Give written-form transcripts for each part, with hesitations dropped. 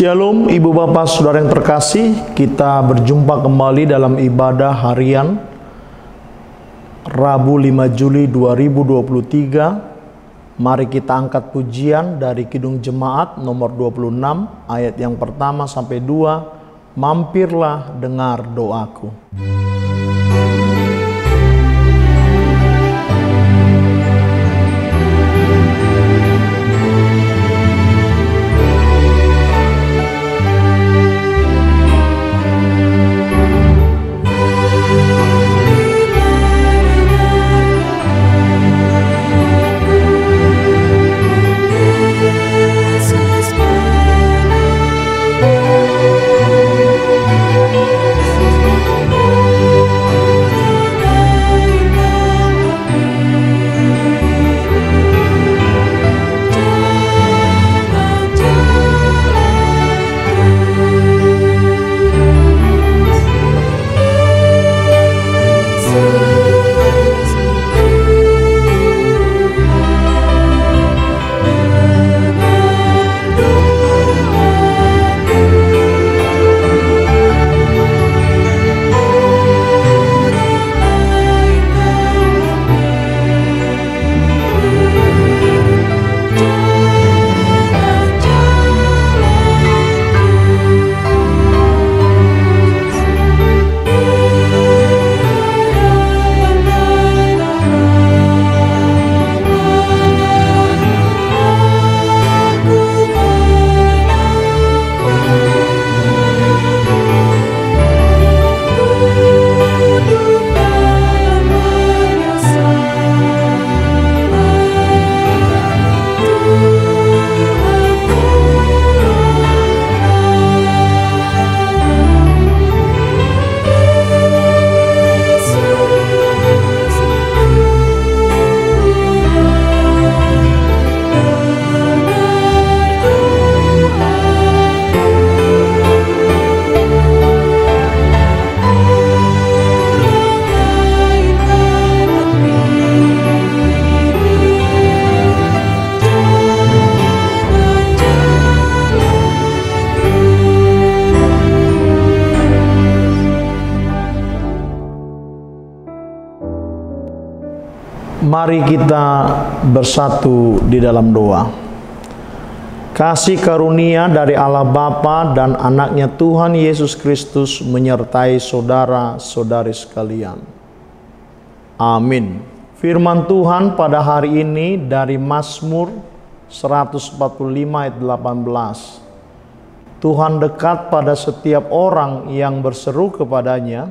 Shalom Ibu Bapak Saudara yang terkasih, kita berjumpa kembali dalam ibadah harian Rabu 5 Juli 2023. Mari kita angkat pujian dari Kidung Jemaat nomor 26 ayat yang pertama sampai 2. Mampirlah dengar doaku. Mari kita bersatu di dalam doa. Kasih karunia dari Allah Bapa dan anaknya Tuhan Yesus Kristus menyertai saudara-saudari sekalian. Amin. Firman Tuhan pada hari ini dari Mazmur 145 ayat 18. Tuhan dekat pada setiap orang yang berseru kepadanya,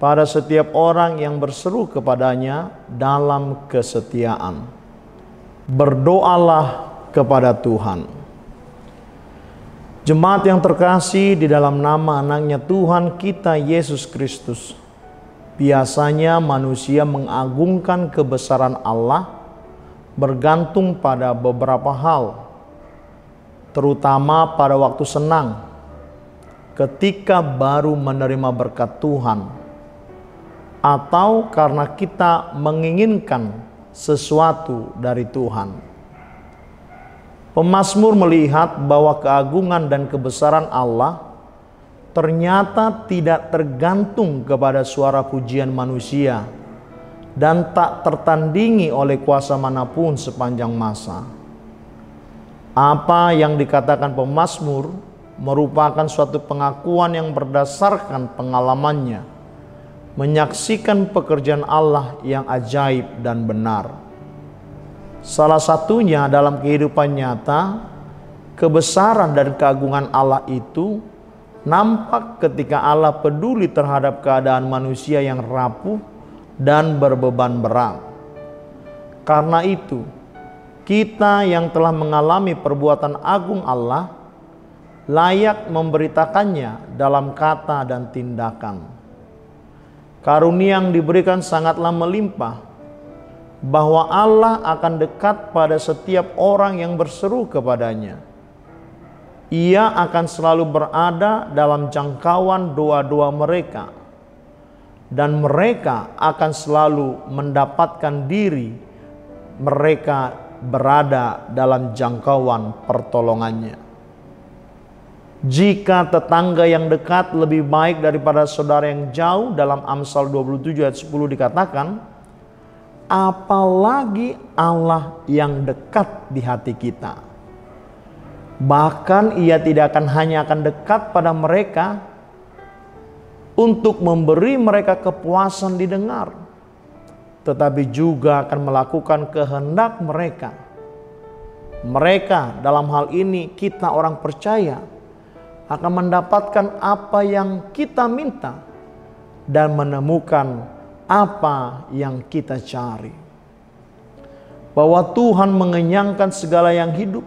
pada setiap orang yang berseru kepadanya dalam kesetiaan. Berdoalah kepada Tuhan. Jemaat yang terkasih di dalam nama anaknya Tuhan kita Yesus Kristus. Biasanya manusia mengagungkan kebesaran Allah bergantung pada beberapa hal, terutama pada waktu senang, ketika baru menerima berkat Tuhan, atau karena kita menginginkan sesuatu dari Tuhan. Pemazmur melihat bahwa keagungan dan kebesaran Allah ternyata tidak tergantung kepada suara pujian manusia dan tak tertandingi oleh kuasa manapun sepanjang masa. Apa yang dikatakan pemazmur merupakan suatu pengakuan yang berdasarkan pengalamannya menyaksikan pekerjaan Allah yang ajaib dan benar. Salah satunya dalam kehidupan nyata, kebesaran dan keagungan Allah itu nampak ketika Allah peduli terhadap keadaan manusia yang rapuh dan berbeban berat. Karena itu, kita yang telah mengalami perbuatan agung Allah layak memberitakannya dalam kata dan tindakan. Karunia yang diberikan sangatlah melimpah, bahwa Allah akan dekat pada setiap orang yang berseru kepadanya. Ia akan selalu berada dalam jangkauan doa-doa mereka, dan mereka akan selalu mendapatkan diri mereka berada dalam jangkauan pertolongannya. Jika tetangga yang dekat lebih baik daripada saudara yang jauh, dalam Amsal 27 ayat 10 dikatakan, apalagi Allah yang dekat di hati kita. Bahkan Ia tidak hanya akan dekat pada mereka untuk memberi mereka kepuasan didengar, tetapi juga akan melakukan kehendak mereka. Mereka, dalam hal ini kita orang percaya, akan mendapatkan apa yang kita minta dan menemukan apa yang kita cari. Bahwa Tuhan mengenyangkan segala yang hidup.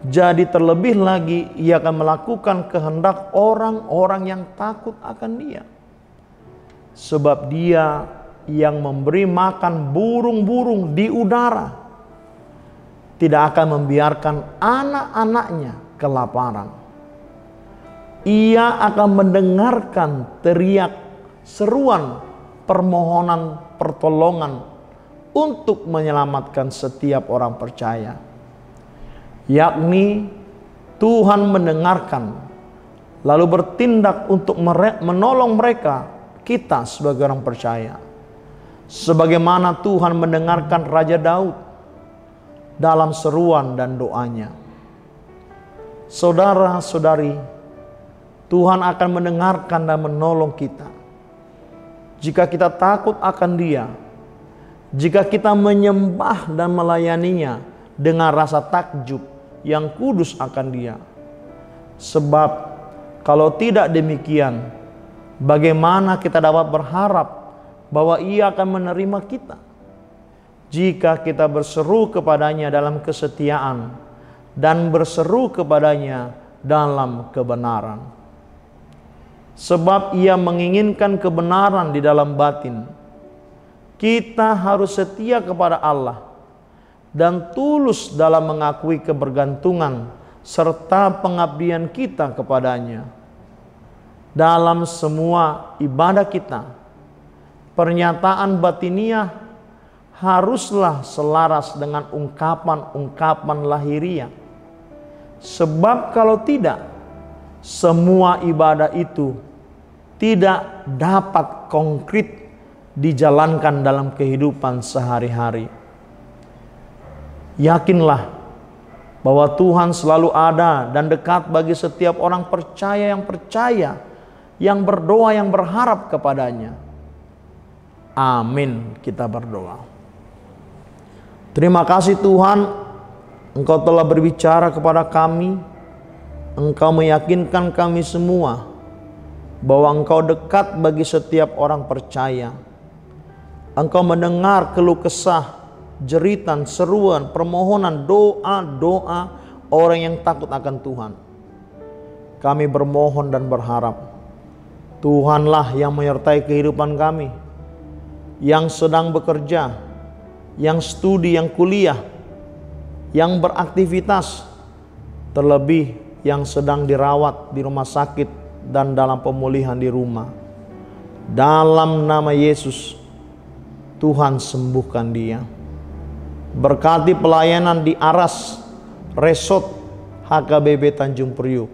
Jadi terlebih lagi Ia akan melakukan kehendak orang-orang yang takut akan Dia. Sebab Dia yang memberi makan burung-burung di udara tidak akan membiarkan anak-anaknya kelaparan. Ia akan mendengarkan teriak seruan permohonan pertolongan untuk menyelamatkan setiap orang percaya. Yakni Tuhan mendengarkan lalu bertindak untuk menolong mereka, kita sebagai orang percaya. Sebagaimana Tuhan mendengarkan Raja Daud dalam seruan dan doanya. Saudara-saudari, Tuhan akan mendengarkan dan menolong kita jika kita takut akan Dia, jika kita menyembah dan melayaninya dengan rasa takjub yang kudus akan Dia. Sebab kalau tidak demikian, bagaimana kita dapat berharap bahwa Ia akan menerima kita jika kita berseru kepadanya dalam kesetiaan dan berseru kepadanya dalam kebenaran. Sebab Ia menginginkan kebenaran di dalam batin. Kita harus setia kepada Allah dan tulus dalam mengakui kebergantungan serta pengabdian kita kepadanya. Dalam semua ibadah kita, pernyataan batiniah haruslah selaras dengan ungkapan-ungkapan lahiriah. Sebab kalau tidak, semua ibadah itu tidak dapat konkret dijalankan dalam kehidupan sehari-hari. Yakinlah bahwa Tuhan selalu ada dan dekat bagi setiap orang percaya, yang berdoa, yang berharap kepadanya. Amin. Kita berdoa. Terima kasih Tuhan, Engkau telah berbicara kepada kami. Engkau meyakinkan kami semua bahwa Engkau dekat bagi setiap orang percaya. Engkau mendengar keluh kesah, jeritan, seruan, permohonan, doa-doa orang yang takut akan Tuhan. Kami bermohon dan berharap Tuhanlah yang menyertai kehidupan kami, yang sedang bekerja, yang studi, yang kuliah, yang beraktivitas, terlebih yang sedang dirawat di rumah sakit dan dalam pemulihan di rumah. Dalam nama Yesus, Tuhan sembuhkan dia. Berkati pelayanan di Aras Resort HKBP Tanjung Priuk.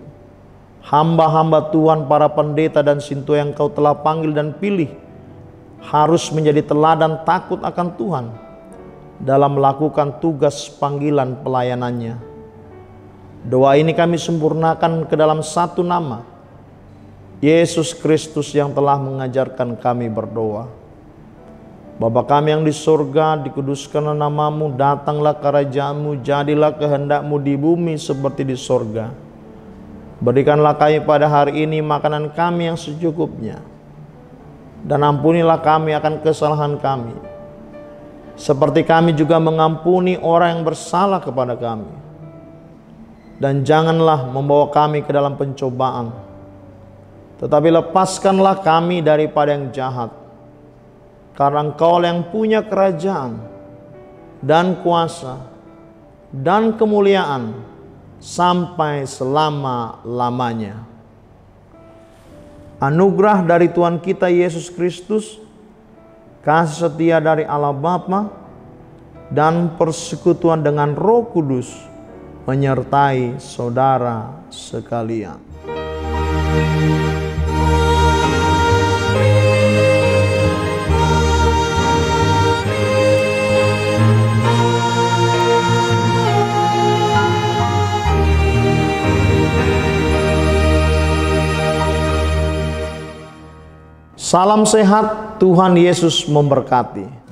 Hamba-hamba Tuhan, para pendeta dan sintu yang Kau telah panggil dan pilih, harus menjadi teladan takut akan Tuhan dalam melakukan tugas panggilan pelayanannya. Doa ini kami sempurnakan ke dalam satu nama, Yesus Kristus yang telah mengajarkan kami berdoa. Bapa kami yang di surga, dikuduskanlah namamu, datanglah kerajaanmu, jadilah kehendakmu di bumi seperti di surga. Berikanlah kami pada hari ini makanan kami yang secukupnya, dan ampunilah kami akan kesalahan kami, seperti kami juga mengampuni orang yang bersalah kepada kami. Dan janganlah membawa kami ke dalam pencobaan, tetapi lepaskanlah kami daripada yang jahat. Karena Engkau yang punya kerajaan dan kuasa dan kemuliaan sampai selama-lamanya. Anugerah dari Tuhan kita Yesus Kristus, kasih setia dari Allah Bapa, dan persekutuan dengan Roh Kudus menyertai saudara sekalian. Salam sehat, Tuhan Yesus memberkati.